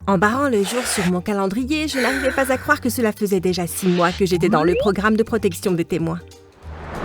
En barrant le jour sur mon calendrier, je n'arrivais pas à croire que cela faisait déjà 6 mois que j'étais dans le programme de protection des témoins.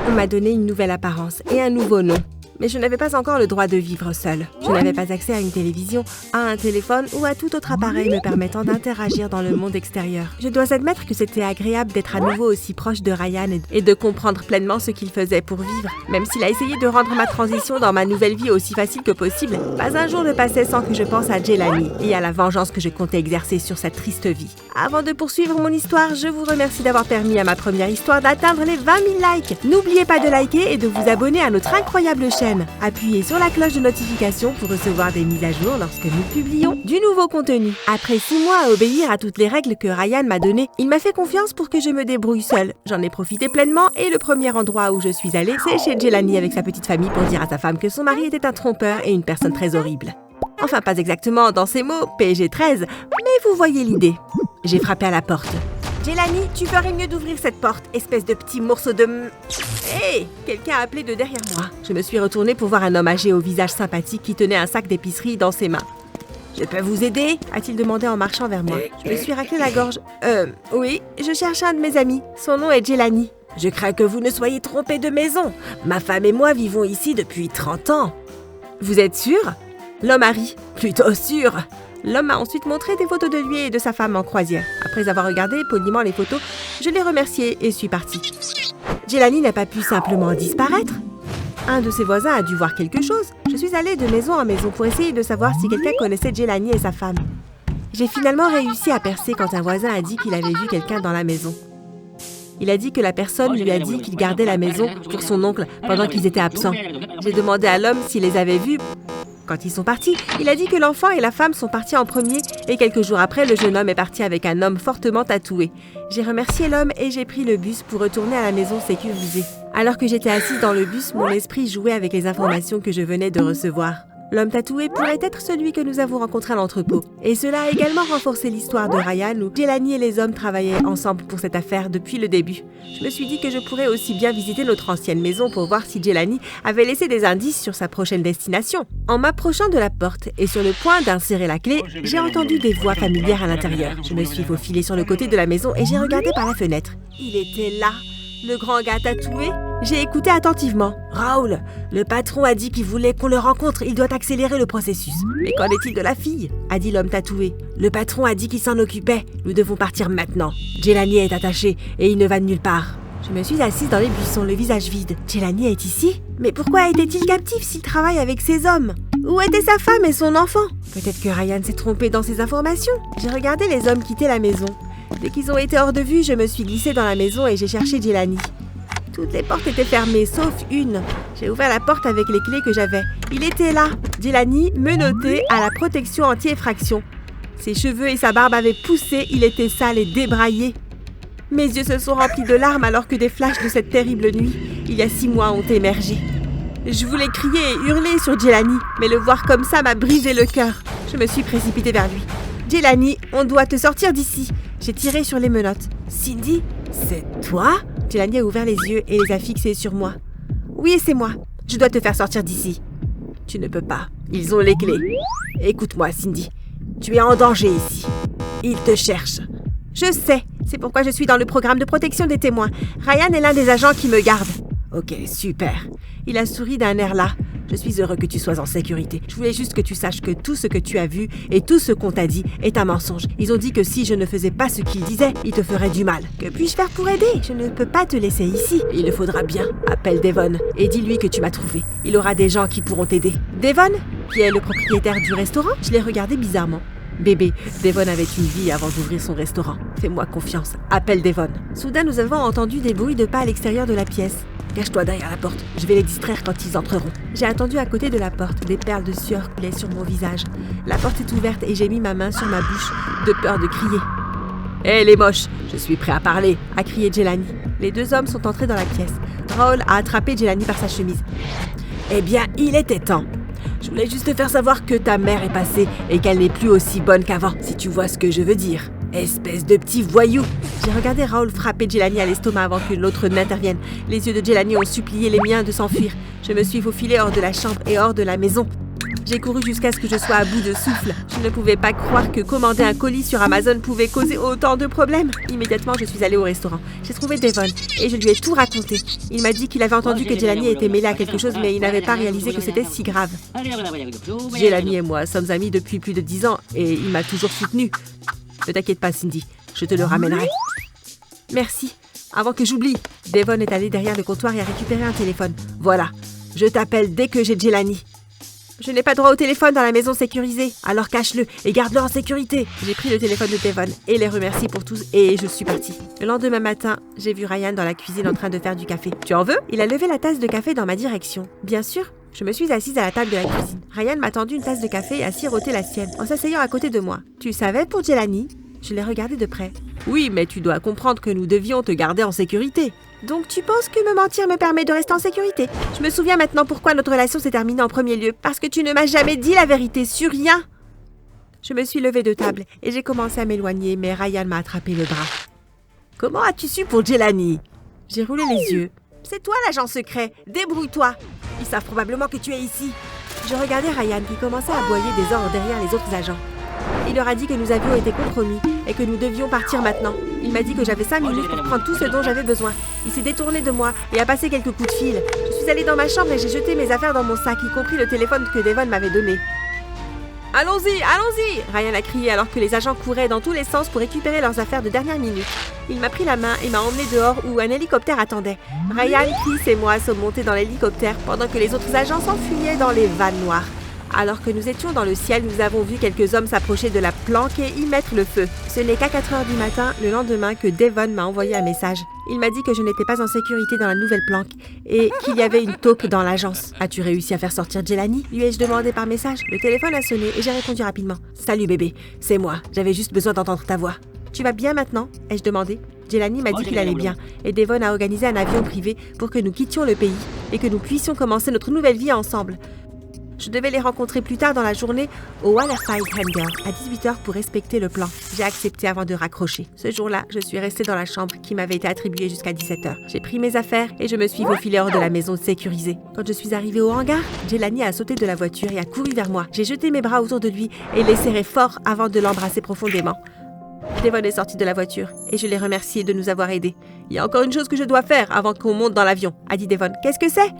On m'a donné une nouvelle apparence et un nouveau nom. Mais je n'avais pas encore le droit de vivre seule. Je n'avais pas accès à une télévision, à un téléphone ou à tout autre appareil me permettant d'interagir dans le monde extérieur. Je dois admettre que c'était agréable d'être à nouveau aussi proche de Ryan et de comprendre pleinement ce qu'il faisait pour vivre. Même s'il a essayé de rendre ma transition dans ma nouvelle vie aussi facile que possible, pas un jour ne passait sans que je pense à Jelani et à la vengeance que je comptais exercer sur sa triste vie. Avant de poursuivre mon histoire, je vous remercie d'avoir permis à ma première histoire d'atteindre les 20 000 likes. N'oubliez pas de liker et de vous abonner à notre incroyable chaîne. Appuyez sur la cloche de notification pour recevoir des mises à jour lorsque nous publions du nouveau contenu. Après 6 mois à obéir à toutes les règles que Ryan m'a données, il m'a fait confiance pour que je me débrouille seule. J'en ai profité pleinement et le premier endroit où je suis allée, c'est chez Jelani avec sa petite famille pour dire à sa femme que son mari était un trompeur et une personne très horrible. Enfin, pas exactement dans ces mots, PG-13, mais vous voyez l'idée. J'ai frappé à la porte. « Jelani, tu ferais mieux d'ouvrir cette porte, espèce de petit morceau de... » Hé! Quelqu'un a appelé de derrière moi. Je me suis retournée pour voir un homme âgé au visage sympathique qui tenait un sac d'épicerie dans ses mains. « Je peux vous aider ?» a-t-il demandé en marchant vers moi. Je me suis raclé la gorge. Oui, je cherche un de mes amis. Son nom est Jelani. »« Je crains que vous ne soyez trompé de maison. Ma femme et moi vivons ici depuis 30 ans. »« Vous êtes sûr ?» L'homme a ri. « Plutôt sûr !» L'homme m'a ensuite montré des photos de lui et de sa femme en croisière. Après avoir regardé poliment les photos, je l'ai remercié et suis partie. Jelani n'a pas pu simplement disparaître. Un de ses voisins a dû voir quelque chose. Je suis allée de maison en maison pour essayer de savoir si quelqu'un connaissait Jelani et sa femme. J'ai finalement réussi à percer quand un voisin a dit qu'il avait vu quelqu'un dans la maison. Il a dit que la personne lui a dit qu'il gardait la maison pour son oncle pendant qu'ils étaient absents. J'ai demandé à l'homme s'il les avait vus. Quand ils sont partis, il a dit que l'enfant et la femme sont partis en premier et quelques jours après, le jeune homme est parti avec un homme fortement tatoué. J'ai remercié l'homme et j'ai pris le bus pour retourner à la maison sécurisée. Alors que j'étais assise dans le bus, mon esprit jouait avec les informations que je venais de recevoir. L'homme tatoué pourrait être celui que nous avons rencontré à l'entrepôt. Et cela a également renforcé l'histoire de Ryan où Jelani et les hommes travaillaient ensemble pour cette affaire depuis le début. Je me suis dit que je pourrais aussi bien visiter notre ancienne maison pour voir si Jelani avait laissé des indices sur sa prochaine destination. En m'approchant de la porte et sur le point d'insérer la clé, j'ai entendu des voix familières à l'intérieur. Je me suis faufilée sur le côté de la maison et j'ai regardé par la fenêtre. Il était là, le grand gars tatoué. J'ai écouté attentivement. « Raoul, le patron a dit qu'il voulait qu'on le rencontre. Il doit accélérer le processus. »« Mais qu'en est-il de la fille ?» a dit l'homme tatoué. « Le patron a dit qu'il s'en occupait. Nous devons partir maintenant. Jelani est attaché et il ne va nulle part. » Je me suis assise dans les buissons, le visage vide. « Jelani est ici ? Mais pourquoi était-il captif s'il travaille avec ces hommes ? Où était sa femme et son enfant ? Peut-être que Ryan s'est trompé dans ses informations. » J'ai regardé les hommes quitter la maison. Dès qu'ils ont été hors de vue, je me suis glissée dans la maison et j'ai cherché Jelani. Toutes les portes étaient fermées, sauf une. J'ai ouvert la porte avec les clés que j'avais. Il était là, Jelani, menotté à la protection anti-effraction. Ses cheveux et sa barbe avaient poussé, il était sale et débraillé. Mes yeux se sont remplis de larmes alors que des flashs de cette terrible nuit, il y a 6 mois, ont émergé. Je voulais crier et hurler sur Jelani, mais le voir comme ça m'a brisé le cœur. Je me suis précipitée vers lui. « Jelani, on doit te sortir d'ici !» J'ai tiré sur les menottes. « Cindy, c'est toi ?» Jelani a ouvert les yeux et les a fixés sur moi. « Oui, c'est moi. Je dois te faire sortir d'ici. »« Tu ne peux pas. Ils ont les clés. Écoute-moi, Cindy. Tu es en danger ici. Ils te cherchent. »« Je sais. C'est pourquoi je suis dans le programme de protection des témoins. Ryan est l'un des agents qui me garde. »« Ok, super. » Il a souri d'un air las. « Je suis heureux que tu sois en sécurité. Je voulais juste que tu saches que tout ce que tu as vu et tout ce qu'on t'a dit est un mensonge. Ils ont dit que si je ne faisais pas ce qu'ils disaient, ils te feraient du mal. Que puis-je faire pour aider? Je ne peux pas te laisser ici. Il le faudra bien. Appelle Devon et dis-lui que tu m'as trouvé. Il aura des gens qui pourront t'aider. » Devon, qui est le propriétaire du restaurant? Je l'ai regardé bizarrement. Bébé, Devon avait une vie avant d'ouvrir son restaurant. Fais-moi confiance. Appelle Devon. Soudain, nous avons entendu des bruits de pas à l'extérieur de la pièce. Cache-toi derrière la porte. Je vais les distraire quand ils entreront. J'ai attendu à côté de la porte. Des perles de sueur coulaient sur mon visage. La porte est ouverte et j'ai mis ma main sur ma bouche, de peur de crier. « Hé, les moches, je suis prêt à parler !» a crié Jelani. Les 2 hommes sont entrés dans la pièce. Raoul a attrapé Jelani par sa chemise. « Eh bien, il était temps. Je voulais juste te faire savoir que ta mère est passée et qu'elle n'est plus aussi bonne qu'avant, si tu vois ce que je veux dire. Espèce de petit voyou !» J'ai regardé Raoul frapper Jelani à l'estomac avant que l'autre n'intervienne. Les yeux de Jelani ont supplié les miens de s'enfuir. Je me suis faufilée hors de la chambre et hors de la maison. J'ai couru jusqu'à ce que je sois à bout de souffle. Je ne pouvais pas croire que commander un colis sur Amazon pouvait causer autant de problèmes. Immédiatement, je suis allée au restaurant. J'ai trouvé Devon et je lui ai tout raconté. Il m'a dit qu'il avait entendu que Jelani était mêlée à quelque chose, mais il n'avait pas réalisé que c'était si grave. Jelani et moi sommes amis depuis plus de 10 ans et il m'a toujours soutenue. Ne t'inquiète pas, Cindy. Je te le ramènerai. Merci. Avant que j'oublie, Devon est allé derrière le comptoir et a récupéré un téléphone. Voilà. Je t'appelle dès que j'ai Jelani. Je n'ai pas droit au téléphone dans la maison sécurisée, alors cache-le et garde-le en sécurité. J'ai pris le téléphone de Devon et les remercie pour tout et je suis partie. Le lendemain matin, j'ai vu Ryan dans la cuisine en train de faire du café. Tu en veux? Il a levé la tasse de café dans ma direction. Bien sûr. Je me suis assise à la table de la cuisine. Ryan m'a tendu une tasse de café et a siroté la sienne en s'asseyant à côté de moi. Tu savais pour Jelani? Je l'ai regardé de près. Oui, mais tu dois comprendre que nous devions te garder en sécurité. Donc tu penses que me mentir me permet de rester en sécurité? Je me souviens maintenant pourquoi notre relation s'est terminée en premier lieu. Parce que tu ne m'as jamais dit la vérité sur rien. Je me suis levée de table et j'ai commencé à m'éloigner, mais Ryan m'a attrapé le bras. Comment as-tu su pour Jelani? J'ai roulé les yeux. C'est toi l'agent secret. Débrouille-toi. Ils savent probablement que tu es ici. Je regardais Ryan qui commençait à aboyer des ordres derrière les autres agents. Il leur a dit que nous avions été compromis et que nous devions partir maintenant. Il m'a dit que j'avais 5 minutes pour prendre tout ce dont j'avais besoin. Il s'est détourné de moi et a passé quelques coups de fil. Je suis allée dans ma chambre et j'ai jeté mes affaires dans mon sac, y compris le téléphone que Devon m'avait donné. « Allons-y, allons-y !» Ryan a crié alors que les agents couraient dans tous les sens pour récupérer leurs affaires de dernière minute. Il m'a pris la main et m'a emmené dehors où un hélicoptère attendait. Ryan, Chris et moi sommes montés dans l'hélicoptère pendant que les autres agents s'enfuyaient dans les vannes noires. Alors que nous étions dans le ciel, nous avons vu quelques hommes s'approcher de la planque et y mettre le feu. Ce n'est qu'à 4 heures du matin, le lendemain, que Devon m'a envoyé un message. Il m'a dit que je n'étais pas en sécurité dans la nouvelle planque et qu'il y avait une taupe dans l'agence. « As-tu réussi à faire sortir Jelani ?» lui ai-je demandé par message. Le téléphone a sonné et j'ai répondu rapidement. « Salut bébé, c'est moi. J'avais juste besoin d'entendre ta voix. »« Tu vas bien maintenant ?» ai-je demandé. Jelani m'a dit qu'il allait bien et Devon a organisé un avion privé pour que nous quittions le pays et que nous puissions commencer notre nouvelle vie ensemble. Je devais les rencontrer plus tard dans la journée au Waterfide Hangar à 18h pour respecter le plan. J'ai accepté avant de raccrocher. Ce jour-là, je suis restée dans la chambre qui m'avait été attribuée jusqu'à 17h. J'ai pris mes affaires et je me suis faufilée hors de la maison sécurisée. Quand je suis arrivée au hangar, Jelani a sauté de la voiture et a couru vers moi. J'ai jeté mes bras autour de lui et les serré fort avant de l'embrasser profondément. Devon est sorti de la voiture et je l'ai remercié de nous avoir aidés. « Il y a encore une chose que je dois faire avant qu'on monte dans l'avion, » a dit Devon. « Qu'est-ce que c'est ?»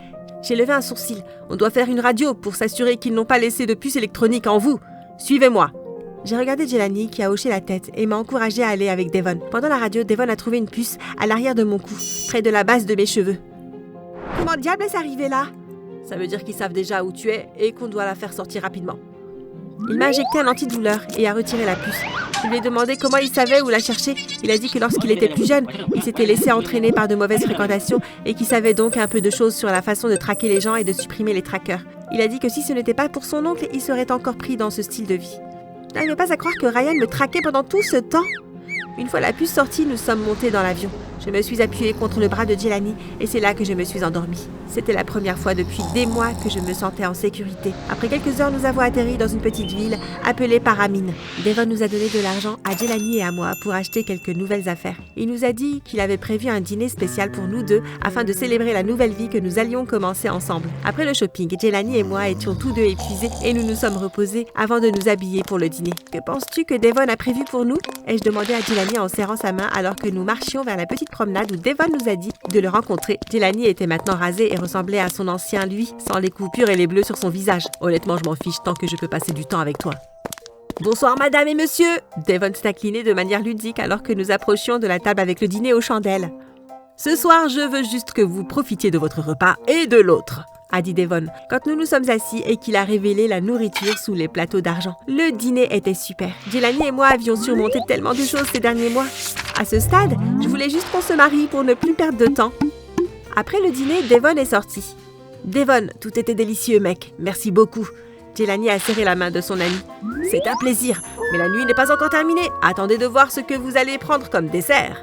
J'ai levé un sourcil. On doit faire une radio pour s'assurer qu'ils n'ont pas laissé de puce électronique en vous. Suivez-moi. J'ai regardé Jelani qui a hoché la tête et m'a encouragée à aller avec Devon. Pendant la radio, Devon a trouvé une puce à l'arrière de mon cou, près de la base de mes cheveux. Comment diable est-ce arrivé là? Ça veut dire qu'ils savent déjà où tu es et qu'on doit la faire sortir rapidement. Il m'a injecté un antidouleur et a retiré la puce. Je lui ai demandé comment il savait où la chercher. Il a dit que lorsqu'il était plus jeune, il s'était laissé entraîner par de mauvaises fréquentations et qu'il savait donc un peu de choses sur la façon de traquer les gens et de supprimer les trackers. Il a dit que si ce n'était pas pour son oncle, il serait encore pris dans ce style de vie. Je n'arrivais pas à croire que Ryan me traquait pendant tout ce temps. Une fois la puce sortie, nous sommes montés dans l'avion. Je me suis appuyée contre le bras de Jelani et c'est là que je me suis endormie. C'était la première fois depuis des mois que je me sentais en sécurité. Après quelques heures, nous avons atterri dans une petite ville appelée Paramine. Devon nous a donné de l'argent à Jelani et à moi pour acheter quelques nouvelles affaires. Il nous a dit qu'il avait prévu un dîner spécial pour nous deux afin de célébrer la nouvelle vie que nous allions commencer ensemble. Après le shopping, Jelani et moi étions tous deux épuisés et nous nous sommes reposés avant de nous habiller pour le dîner. Que penses-tu que Devon a prévu pour nous? Ai-je demandé à Jelani en serrant sa main alors que nous marchions vers la petite promenade où Devon nous a dit de le rencontrer. Jelani était maintenant rasé et ressemblait à son ancien lui, sans les coupures et les bleus sur son visage. Honnêtement, je m'en fiche tant que je peux passer du temps avec toi. Bonsoir madame et monsieur! Devon s'est incliné de manière ludique alors que nous approchions de la table avec le dîner aux chandelles. Ce soir, je veux juste que vous profitiez de votre repas et de l'autre, a dit Devon, quand nous nous sommes assis et qu'il a révélé la nourriture sous les plateaux d'argent. Le dîner était super. Jelani et moi avions surmonté tellement de choses ces derniers mois. À ce stade, je voulais juste qu'on se marie pour ne plus perdre de temps. Après le dîner, Devon est sorti. « Devon, tout était délicieux, mec. Merci beaucoup. » Jelani a serré la main de son ami. « C'est un plaisir, mais la nuit n'est pas encore terminée. Attendez de voir ce que vous allez prendre comme dessert. »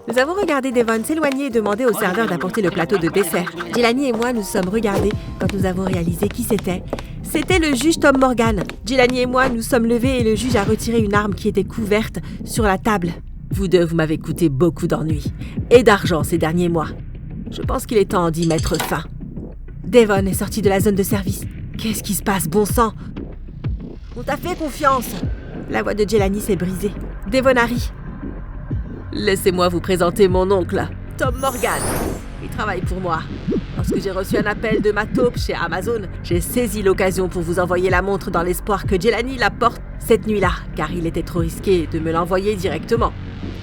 Nous avons regardé Devon s'éloigner et demander au serveur d'apporter le plateau de dessert. Jelani et moi nous sommes regardés quand nous avons réalisé qui c'était. C'était le juge Tom Morgan. Jelani et moi nous sommes levés et le juge a retiré une arme qui était couverte sur la table. « Vous deux, vous m'avez coûté beaucoup d'ennuis et d'argent ces derniers mois. Je pense qu'il est temps d'y mettre fin. » Devon est sorti de la zone de service. Qu'est-ce qui se passe, bon sang? On t'a fait confiance. La voix de Jelani s'est brisée. Devonari. Laissez-moi vous présenter mon oncle, Tom Morgan. Il travaille pour moi. Lorsque j'ai reçu un appel de ma taupe chez Amazon, j'ai saisi l'occasion pour vous envoyer la montre dans l'espoir que Jelani la porte cette nuit-là, car il était trop risqué de me l'envoyer directement.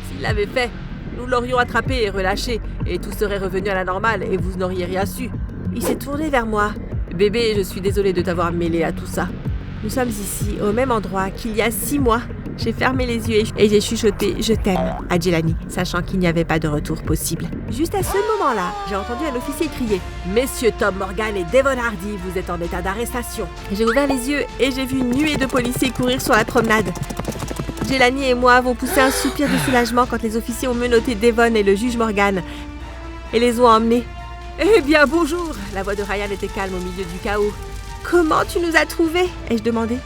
S'il l'avait fait, nous l'aurions attrapé et relâché, et tout serait revenu à la normale et vous n'auriez rien su. Il s'est tourné vers moi. Bébé, je suis désolée de t'avoir mêlé à tout ça. Nous sommes ici, au même endroit qu'il y a 6 mois. J'ai fermé les yeux et j'ai chuchoté « Je t'aime » à Jelani, sachant qu'il n'y avait pas de retour possible. Juste à ce moment-là, j'ai entendu un officier crier « Messieurs Tom Morgan et Devon Hardy, vous êtes en état d'arrestation. » J'ai ouvert les yeux et j'ai vu une nuée de policiers courir sur la promenade. Jelani et moi avons poussé un soupir de soulagement quand les officiers ont menotté Devon et le juge Morgan et les ont emmenés. « Eh bien, bonjour !» La voix de Ryan était calme au milieu du chaos. « Comment tu nous as trouvés ?» ai-je demandé.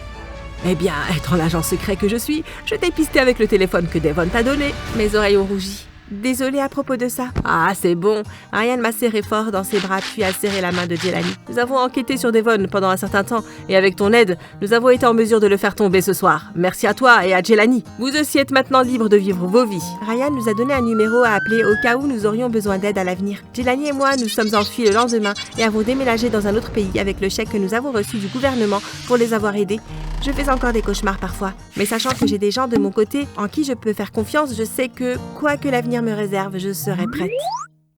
Eh bien, étant l'agent secret que je suis, je t'ai pisté avec le téléphone que Devon t'a donné. Mes oreilles ont rougi. Désolée à propos de ça. Ah, c'est bon. Ryan m'a serré fort dans ses bras puis a serré la main de Jelani. Nous avons enquêté sur Devon pendant un certain temps et avec ton aide, nous avons été en mesure de le faire tomber ce soir. Merci à toi et à Jelani. Vous aussi êtes maintenant libres de vivre vos vies. Ryan nous a donné un numéro à appeler au cas où nous aurions besoin d'aide à l'avenir. Jelani et moi nous sommes enfuis le lendemain et avons déménagé dans un autre pays avec le chèque que nous avons reçu du gouvernement pour les avoir aidés. Je fais encore des cauchemars parfois, mais sachant que j'ai des gens de mon côté en qui je peux faire confiance, je sais que, quoi que l'avenir me réserve, je serai prête.